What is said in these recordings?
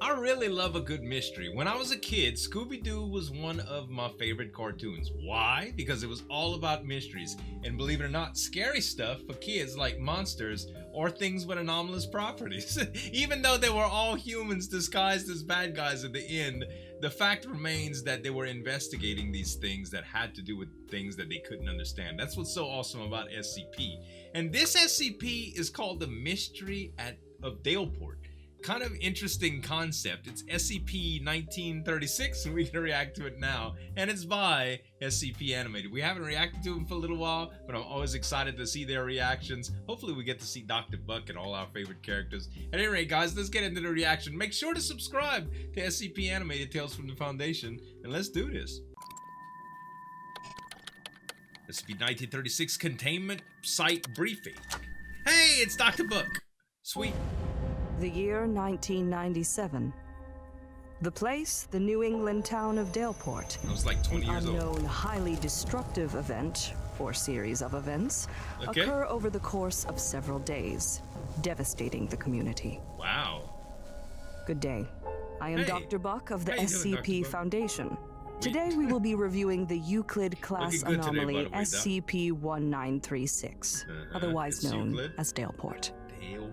I really love a good mystery. When I was a kid, Scooby-Doo was one of my favorite cartoons. Why? Because it was all about mysteries. And believe it or not, scary stuff for kids like monsters or things with anomalous properties. Even though they were all humans disguised as bad guys at the end, the fact remains that they were investigating these things that had to do with things that they couldn't understand. That's what's so awesome about SCP. And this SCP is called the Mystery of Daleport. Kind of interesting concept. It's SCP-1936, and we can react to it now. And it's by SCP Animated. We haven't reacted to them for a little while, but I'm always excited to see their reactions. Hopefully we get to see Dr. Buck and all our favorite characters. At any rate, guys, let's get into the reaction. Make sure to subscribe to SCP Animated Tales from the Foundation, and let's do this. SCP-1936 Containment Site Briefing. Hey, it's Dr. Buck. Sweet. The year 1997. The place, the New England town of Daleport. I was like 20 years old. An unknown, highly destructive event, or series of events, occur over the course of several days, devastating the community. Wow. Good day. I am Dr. Buck of the SCP Foundation. Wait. Today we will be reviewing the Euclid class anomaly today, SCP-1936, otherwise known Euclid? as Daleport. Daleport.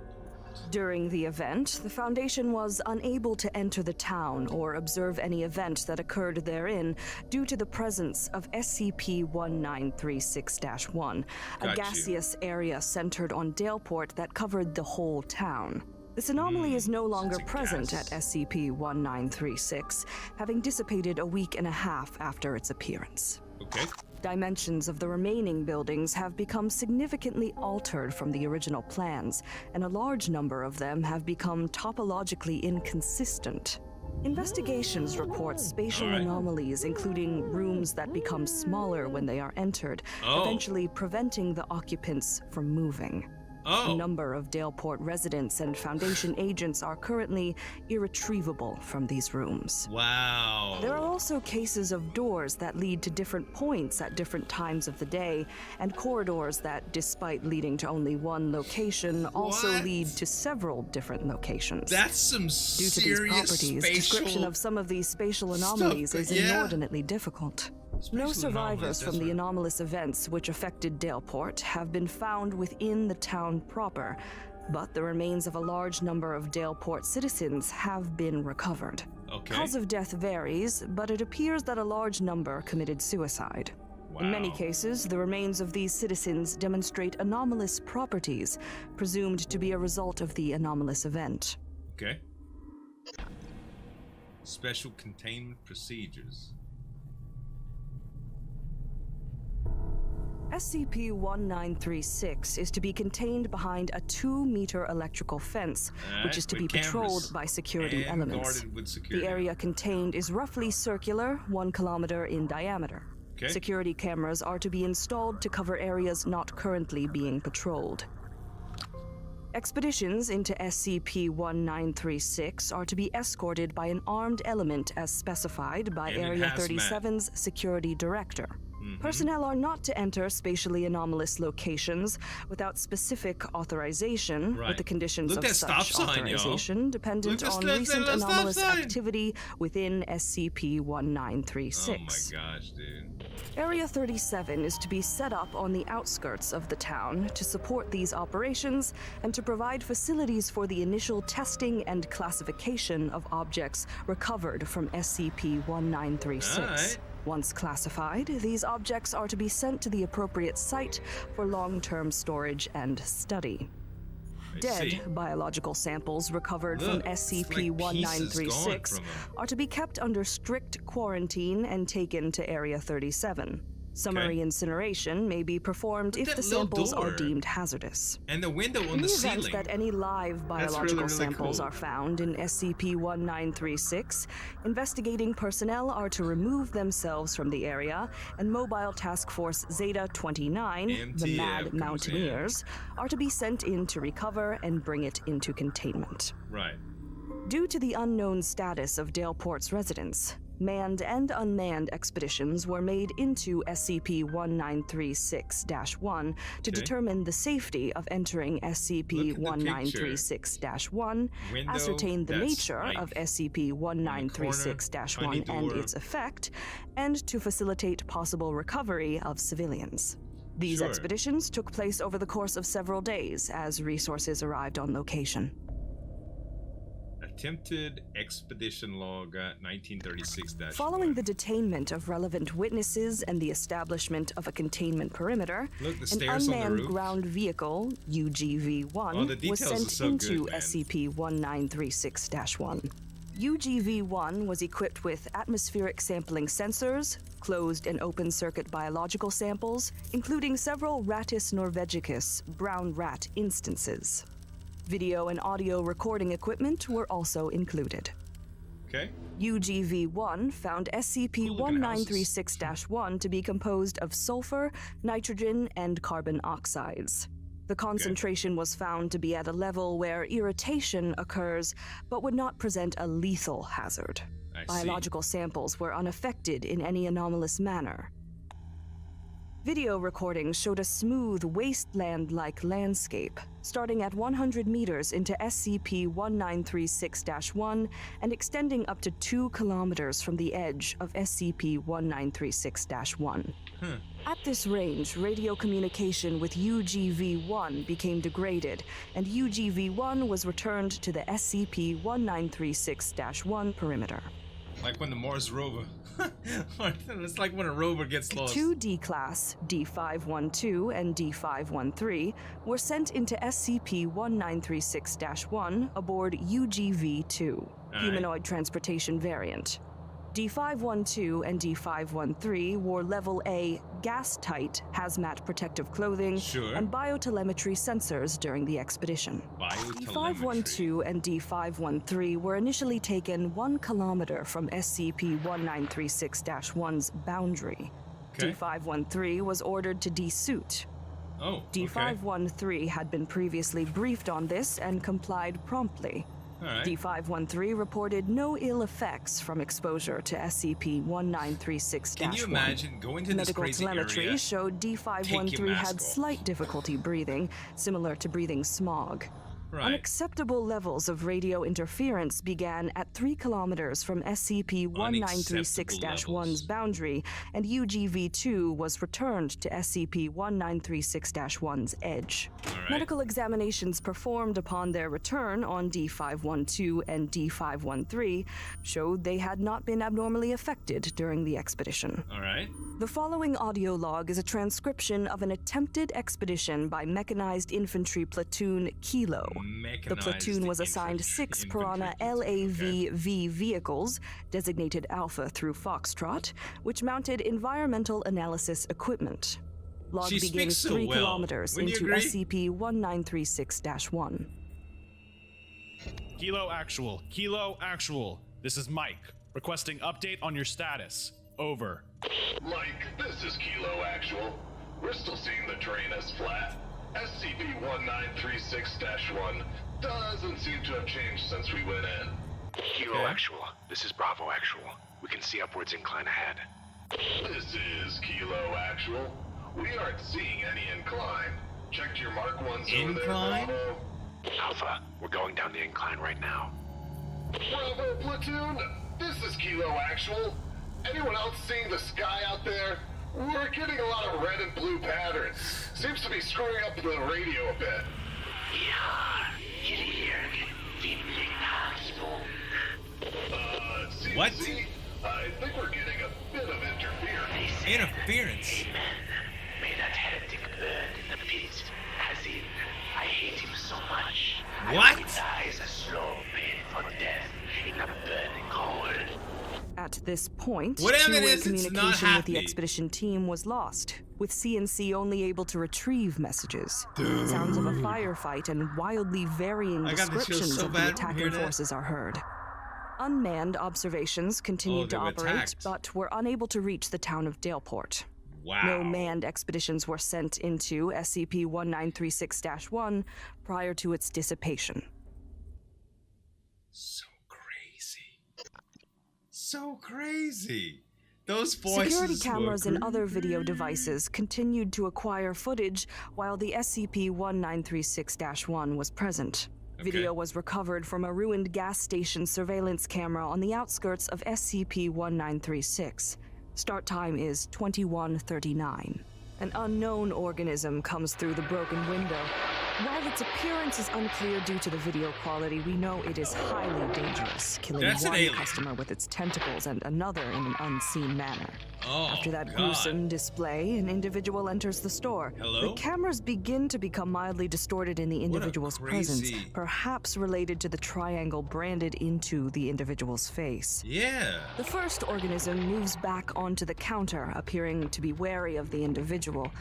During the event, the Foundation was unable to enter the town or observe any event that occurred therein due to the presence of SCP-1936-1, a gaseous area centered on Daleport that covered the whole town. This anomaly is no longer present at SCP-1936, having dissipated a week and a half after its appearance. Okay. Dimensions of the remaining buildings have become significantly altered from the original plans, and a large number of them have become topologically inconsistent. Investigations report spatial anomalies, including rooms that become smaller when they are entered, eventually preventing the occupants from moving. A number of Daleport residents and Foundation agents are currently irretrievable from these rooms. Wow. There are also cases of doors that lead to different points at different times of the day, and corridors that, despite leading to only one location, also lead to several different locations. That's some serious Due to these properties, description of some of these spatial anomalies is inordinately difficult. No survivors from the anomalous events which affected Daleport have been found within the town proper, but the remains of a large number of Daleport citizens have been recovered. Cause of death varies, but it appears that a large number committed suicide. In many cases, the remains of these citizens demonstrate anomalous properties, presumed to be a result of the anomalous event. Okay. Special containment procedures. SCP-1936 is to be contained behind a 2-meter electrical fence, which is to be patrolled by security elements. The area contained is roughly circular, 1 kilometer in diameter. Security cameras are to be installed to cover areas not currently being patrolled. Expeditions into SCP-1936 are to be escorted by an armed element as specified by Area 37's security director. Personnel are not to enter spatially anomalous locations without specific authorization, with the conditions of such authorization dependent on recent anomalous activity within SCP-1936. Oh my gosh, dude. Area 37 is to be set up on the outskirts of the town to support these operations and to provide facilities for the initial testing and classification of objects recovered from SCP-1936. Once classified, these objects are to be sent to the appropriate site for long-term storage and study. Dead biological samples recovered from SCP-1936 are to be kept under strict quarantine and taken to Area 37. Summary incineration may be performed if the samples are deemed hazardous. And the window on the ceiling. In the event that any live biological samples are found in SCP-1936, investigating personnel are to remove themselves from the area, and Mobile Task Force Zeta-29, the Mad Mountaineers, are to be sent in to recover and bring it into containment. Right. Due to the unknown status of Daleport's residents, Manned and unmanned expeditions were made into SCP-1936-1 to determine the safety of entering SCP-1936-1, ascertain the nature of SCP-1936-1 and its effect, and to facilitate possible recovery of civilians. These expeditions took place over the course of several days as resources arrived on location. Attempted Expedition Log 1936-1. Following the detainment of relevant witnesses and the establishment of a containment perimeter, an unmanned ground vehicle, UGV-1, was sent into SCP-1936-1. UGV-1 was equipped with atmospheric sampling sensors, closed and open circuit biological samples, including several Rattus norvegicus brown rat instances. Video and audio recording equipment were also included. Okay. UGV-1 found SCP-1936-1 to be composed of sulfur, nitrogen, and carbon oxides. The concentration was found to be at a level where irritation occurs, but would not present a lethal hazard. Biological samples were unaffected in any anomalous manner. Video recordings showed a smooth, wasteland-like landscape, starting at 100 meters into SCP-1936-1 and extending up to 2 kilometers from the edge of SCP-1936-1. At this range, radio communication with UGV-1 became degraded, and UGV-1 was returned to the SCP-1936-1 perimeter. Like when the Mars rover. It's like when a rover gets lost. 2 D-Class, D512 and D513, were sent into SCP-1936-1 aboard UGV-2, humanoid transportation variant. D512 and D513 wore Level A gas-tight hazmat protective clothing and biotelemetry sensors during the expedition. D512 and D513 were initially taken 1 kilometer from SCP-1936-1's boundary. D513 was ordered to desuit. D513 had been previously briefed on this and complied promptly. D513 reported no ill effects from exposure to SCP-1936-1. Can you imagine going to this crazy area? Medical telemetry showed D513 had slight difficulty breathing, similar to breathing smog. Unacceptable levels of radio interference began at 3 kilometers from SCP-1936-1's boundary, and UGV-2 was returned to SCP-1936-1's edge. Medical examinations performed upon their return on D512 and D513 showed they had not been abnormally affected during the expedition. The following audio log is a transcription of an attempted expedition by Mechanized Infantry Platoon Kilo. The platoon was assigned 6 Piranha LAV-V vehicles, designated Alpha through Foxtrot, which mounted environmental analysis equipment. Log begins 3 kilometers into SCP-1936-1. Kilo Actual. This is Mike, requesting update on your status. Over. Mike, this is Kilo Actual. We're still seeing the terrain as flat. SCP-1936-1 doesn't seem to have changed since we went in. Kilo Actual, this is Bravo Actual. We can see upwards incline ahead. This is Kilo Actual. We aren't seeing any incline. Checked your Mark 1s over there, Bravo. Alpha, we're going down the incline right now. Bravo Platoon, this is Kilo Actual. Anyone else seeing the sky out there? We're getting a lot of red and blue patterns. Seems to be screwing up the radio a bit. What? I think we're getting a bit of interference. Interference? May that heretic burn in the pit. As in, I hate him so much. What? He dies a slow, painful death in a burning cold. At this point, whatever two-way it is, communication with the expedition team was lost, with CNC only able to retrieve messages. Sounds of a firefight and wildly varying descriptions of the attacking forces are heard. Unmanned observations continued to operate, but were unable to reach the town of Daleport. No manned expeditions were sent into SCP-1936-1 prior to its dissipation. So crazy. so crazy. Those voices Security cameras were and other video devices continued to acquire footage while the SCP-1936-1 was present. Okay. Video was recovered from a ruined gas station surveillance camera on the outskirts of SCP-1936. Start time is 21:39. An unknown organism comes through the broken window. While its appearance is unclear due to the video quality, we know it is highly dangerous, killing That's an one alien. customer with its tentacles and another in an unseen manner. Oh, After that God. gruesome display, an individual enters the store. Hello? The cameras begin to become mildly distorted in the individual's presence, crazy- perhaps related to the triangle branded into the individual's face. Yeah. The first organism moves back onto the counter, appearing to be wary of the individual.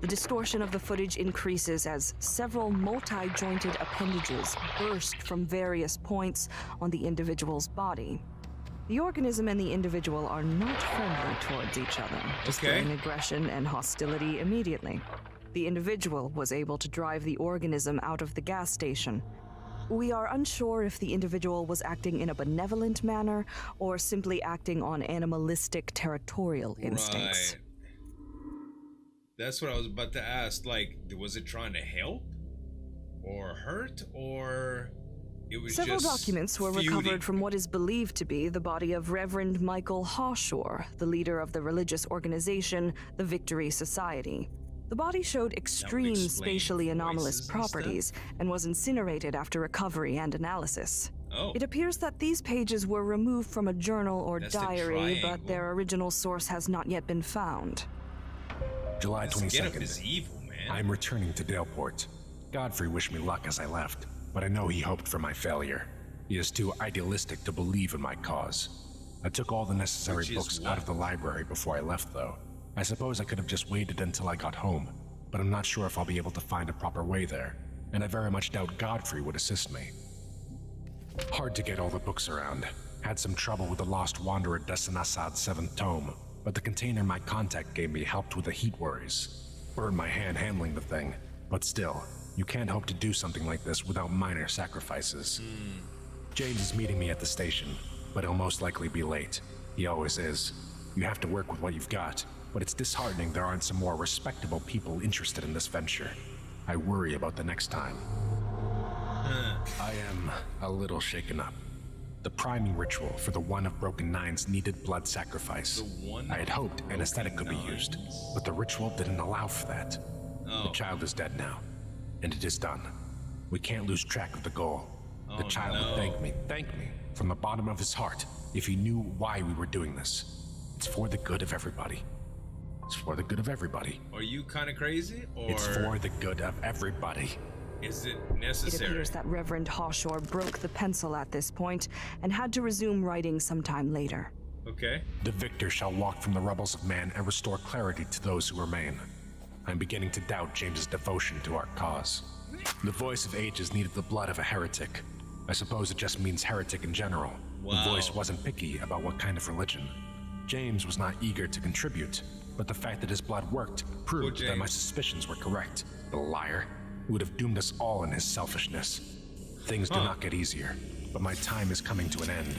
The distortion of the footage increases as several multi-jointed appendages burst from various points on the individual's body. The organism and the individual are not friendly towards each other, displaying aggression and hostility immediately. The individual was able to drive the organism out of the gas station. We are unsure if the individual was acting in a benevolent manner or simply acting on animalistic territorial instincts. Right. That's what I was about to ask. Like, was it trying to help or hurt, or it was Several just documents were feuding? recovered from what is believed to be the body of Reverend Michael Hawshore, the leader of the religious organization, the Victory Society. The body showed extreme explain spatially anomalous voices and properties and was incinerated after recovery and analysis. Oh, It appears that these pages were removed from a journal or That's the diary, but triangle. their original source has not yet been found. July this getup 22nd. is evil, man. I'm returning to Daleport. Godfrey wished me luck as I left, but I know he hoped for my failure. He is too idealistic to believe in my cause. I took all the necessary Which is books what? out of the library before I left, though. I suppose I could have just waited until I got home, but I'm not sure if I'll be able to find a proper way there, and I very much doubt Godfrey would assist me. Hard to get all the books around. Had some trouble with the Lost Wanderer Desanassad's 7th tome, but the container my contact gave me helped with the heat worries. Burned my hand handling the thing, but still, you can't hope to do something like this without minor sacrifices. James is meeting me at the station, but he'll most likely be late. He always is. You have to work with what you've got, but it's disheartening there aren't some more respectable people interested in this venture. I worry about the next time. I am a little shaken up. The priming ritual for the One of Broken Nines needed blood sacrifice. The One I had of hoped Broken anesthetic could be used, Nines? but the ritual didn't allow for that. Oh. The child is dead now, and it is done. We can't lose track of the goal. The Oh, child no. would thank me, from the bottom of his heart, if he knew why we were doing this. It's for the good of everybody. It's for the good of everybody. Are you kind of crazy, or It's for the good of everybody. is it It necessary? appears that Reverend Hawshore broke the pencil at this point and had to resume writing sometime later. Okay. The victor shall walk from the rubbles of man and restore clarity to those who remain. I'm beginning to doubt James's devotion to our cause. The voice of ages needed the blood of a heretic. I suppose it just means heretic in general. Wow. The voice wasn't picky about what kind of religion. James was not eager to contribute, but the fact that his blood worked proved that my James. suspicions were correct. The liar, who would have doomed us all in his selfishness. Things do Huh. not get easier, but my time is coming to an end.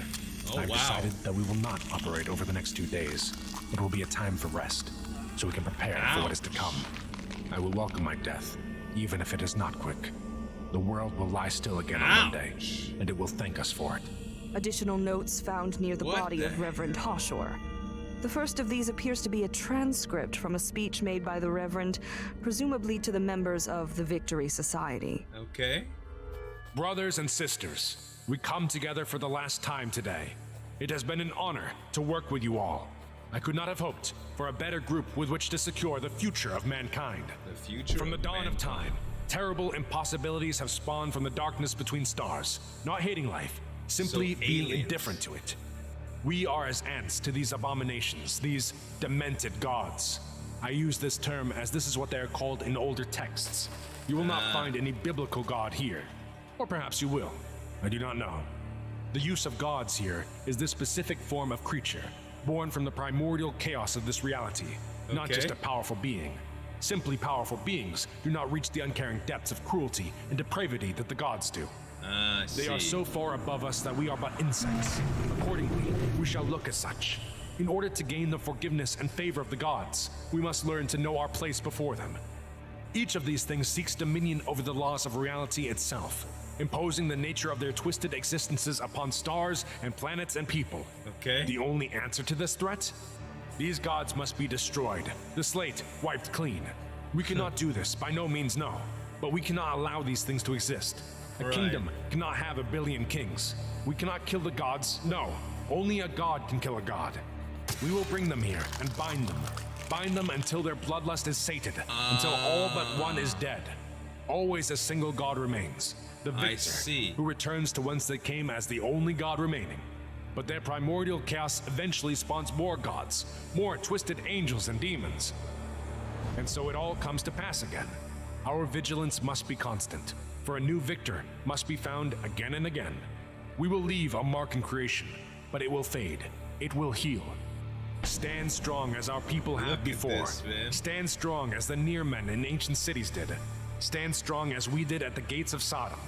Oh, I've wow. decided that we will not operate over the next 2 days. It will be a time for rest, so we can prepare for what is to come. I will welcome my death, even if it is not quick. The world will lie still again on Monday, Ouch. and it will thank us for it. Additional notes found near the What body the of Reverend Hawshore. The first of these appears to be a transcript from a speech made by the Reverend, presumably to the members of the Victory Society. Okay. Brothers and sisters, we come together for the last time today. It has been an honor to work with you all. I could not have hoped for a better group with which to secure the future of mankind. The future From the dawn of time, terrible impossibilities have spawned from the darkness between stars, not hating life, simply So being aliens. indifferent to it. We are as ants to these abominations, these demented gods. I use this term as this is what they are called in older texts. You will not find any biblical god here. Or perhaps you will. I do not know. The use of gods here is this specific form of creature, born from the primordial chaos of this reality, not Okay. just a powerful being. Simply powerful beings do not reach the uncaring depths of cruelty and depravity that the gods do. I They are see. so far above us that we are but insects. Accordingly, we shall look as such. In order to gain the forgiveness and favor of the gods, we must learn to know our place before them. Each of these things seeks dominion over the laws of reality itself, imposing the nature of their twisted existences upon stars and planets and people. Okay. The only answer to this threat? These gods must be destroyed, the slate wiped clean. We cannot do this, by no means no, but we cannot allow these things to exist. A kingdom cannot have a billion kings. We cannot kill the gods, no. Only a god can kill a god. We will bring them here and bind them until their bloodlust is sated, until all but one is dead. Always a single god remains, the victor, who returns to whence they came as the only god remaining. But their primordial chaos eventually spawns more gods, more twisted angels and demons. And so it all comes to pass again. Our vigilance must be constant, for a new victor must be found again and again. We will leave a mark in creation, but it will fade, it will heal. Stand strong as our people have before. Stand strong as the near men in ancient cities did. Stand strong as we did at the gates of Sodom.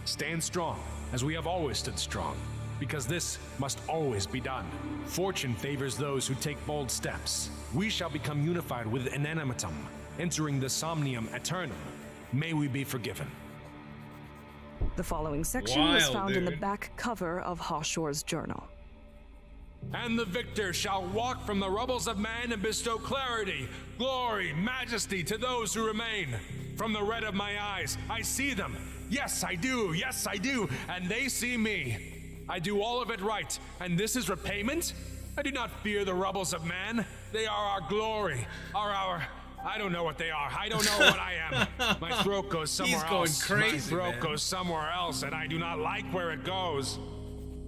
Stand strong as we have always stood strong, because this must always be done. Fortune favors those who take bold steps. We shall become unified with Inanimatum, entering the Somnium Aeternum. May we be forgiven. The following section was found in the back cover of Hawshore's journal. And the victor shall walk from the rubbles of man and bestow clarity, glory, majesty to those who remain. From the red of my eyes, I see them. Yes, I do. Yes, I do. And they see me. I do all of it right. And this is repayment? I do not fear the rubbles of man. They are our glory, I don't know what they are. I don't know what I am. My throat goes somewhere else. He's going crazy, My throat goes somewhere else, and I do not like where it goes.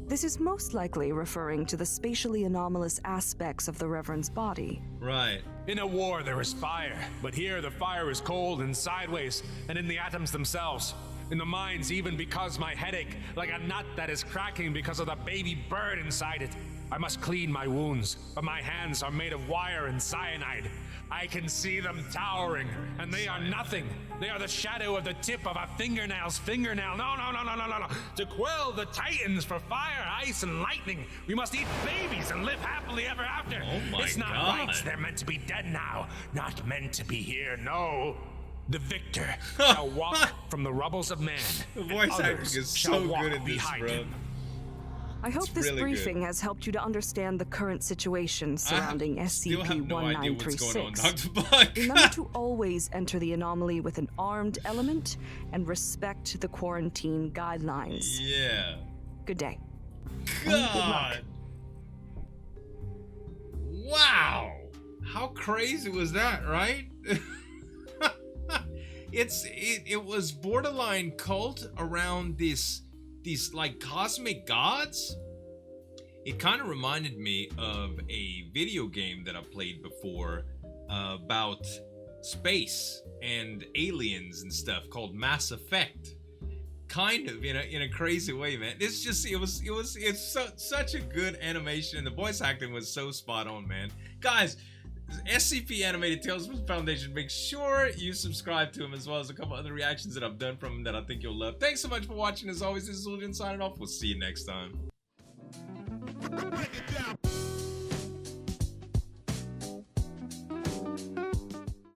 This is most likely referring to the spatially anomalous aspects of the Reverend's body. Right. In a war, there is fire, but here the fire is cold and sideways, and in the atoms themselves. In the minds, even because my headache, like a nut that is cracking because of the baby bird inside it. I must clean my wounds, but my hands are made of wire and cyanide. I can see them towering, and they are nothing. They are the shadow of the tip of a fingernail's fingernail. No. To quell the titans for fire, ice, and lightning, we must eat babies and live happily ever after. Oh my It's not God. right. They're meant to be dead now, not meant to be here. No. The victor shall walk from the rubbles of man. The voice acting is so good in this, bro. Him. I hope this really briefing has helped you to understand the current situation surrounding SCP-1936. Remember to always enter the anomaly with an armed element and respect the quarantine guidelines. Yeah. Good day. God. Wow. How crazy was that, right? It was borderline cult around these like cosmic gods. It kind of reminded me of a video game that I played before about space and aliens and stuff called Mass Effect. Kind of in a crazy way, man. It's such a good animation, and the voice acting was so spot on, man. Guys, SCP Animated Tales from the Foundation, make sure you subscribe to him, as well as a couple other reactions that I've done from him that I think you'll love. Thanks so much for watching. As always, this is Zueljin signing off. We'll see you next time.